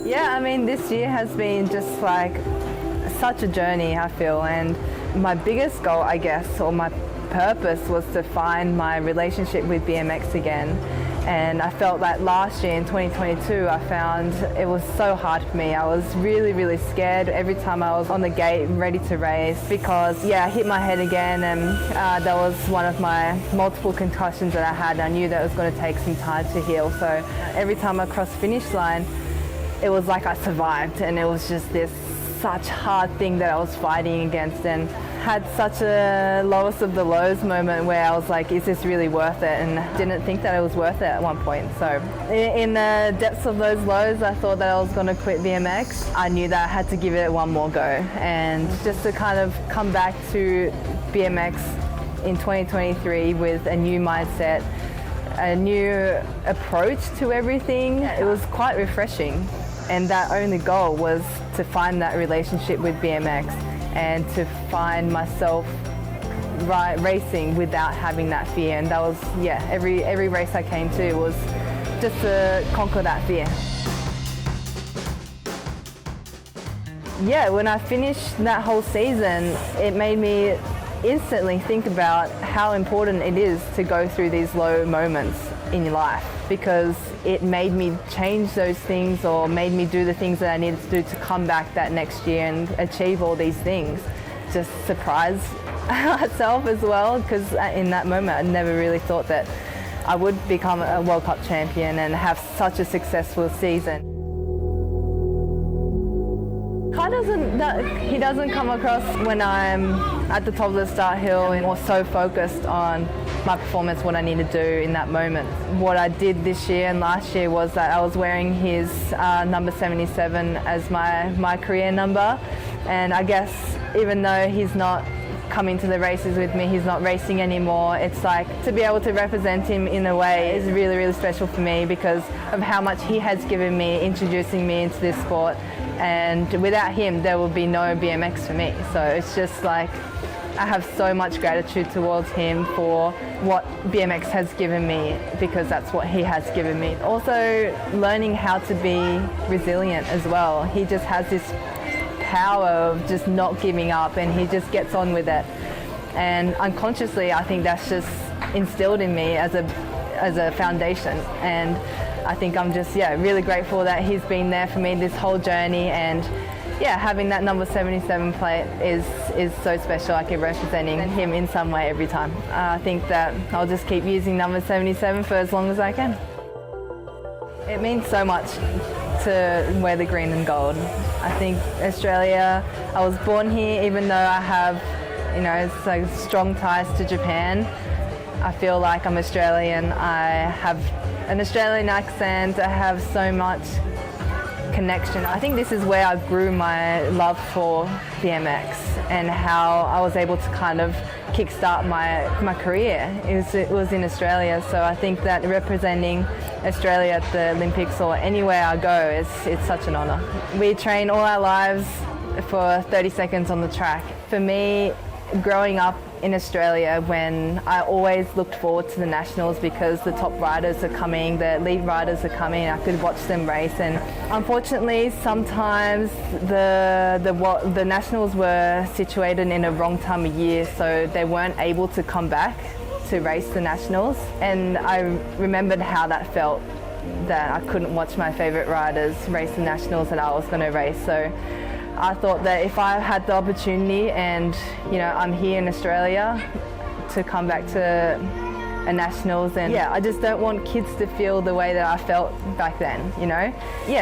Yeah, I mean, this year has been just like such a journey, I feel, and my biggest goal, I guess, or my purpose was to find my relationship with BMX again. And I felt that last year in 2022, I found it was so hard for me. I was really scared every time I was on the gate ready to race because, yeah, I hit my head again, and that was one of my multiple concussions that I had. And I knew that it was going to take some time to heal. So every time I crossed the finish line, it was like I survived, and it was just this such hard thing that I was fighting against, and had such a lowest of the lows moment where I was like, is this really worth it? And didn't think that it was worth it at one point. So in the depths of those lows, I thought that I was going to quit BMX. I knew that I had to give it one more go, and just to kind of come back to BMX in 2023 with a new mindset, a new approach to everything, it was quite refreshing. And that only goal was to find that relationship with BMX and to find myself racing without having that fear. And that was, yeah, every race I came to was just to conquer that fear. Yeah, when I finished that whole season, it made me instantly think about how important it is to go through these low moments in your life, because it made me change those things or made me do the things that I needed to do to come back that next year and achieve all these things. Just surprise myself as well, because in that moment I never really thought that I would become a World Cup champion and have such a successful season. He doesn't come across when I'm at the top of the start hill and more so focused on my performance, what I need to do in that moment. What I did this year and last year was that I was wearing his number 77 as my career number, and I guess even though he's not coming to the races with me, he's not racing anymore, it's like to be able to represent him in a way is really special for me because of how much he has given me, introducing me into this sport. And without him, there will be no BMX for me. So it's just like, I have so much gratitude towards him for what BMX has given me, because that's what he has given me. Also, learning how to be resilient as well. He just has this power of just not giving up, and he just gets on with it. And unconsciously, I think that's just instilled in me as a foundation. And I think I'm just, really grateful that he's been there for me this whole journey, and having that number 77 plate is so special. I keep representing him in some way every time. I think that I'll just keep using number 77 for as long as I can. It means so much to wear the green and gold. I think Australia, I was born here, even though I have, it's like strong ties to Japan. I feel like I'm Australian. I have an Australian accent. I have so much connection. I think this is where I grew my love for BMX and how I was able to kind of kickstart my career. It was in Australia, so I think that representing Australia at the Olympics or anywhere I go, it's such an honour. We train all our lives for 30 seconds on the track. For me, growing up in Australia, when I always looked forward to the nationals because the top riders are coming, the elite riders are coming, I could watch them race. And unfortunately, sometimes the nationals were situated in a wrong time of year, so they weren't able to come back to race the nationals. And I remembered how that felt, that I couldn't watch my favourite riders race the nationals that I was going to race. So I thought that if I had the opportunity and, I'm here in Australia to come back to a nationals, and I just don't want kids to feel the way that I felt back then,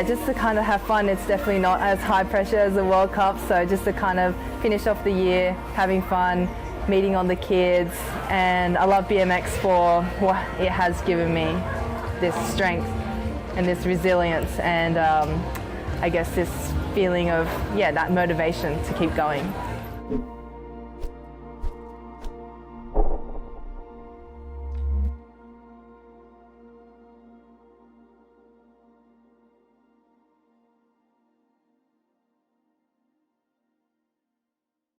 just to kind of have fun. It's definitely not as high pressure as the World Cup, so just to kind of finish off the year having fun, meeting all the kids. And I love BMX for what it has given me, this strength and this resilience, and I guess this feeling of, that motivation to keep going.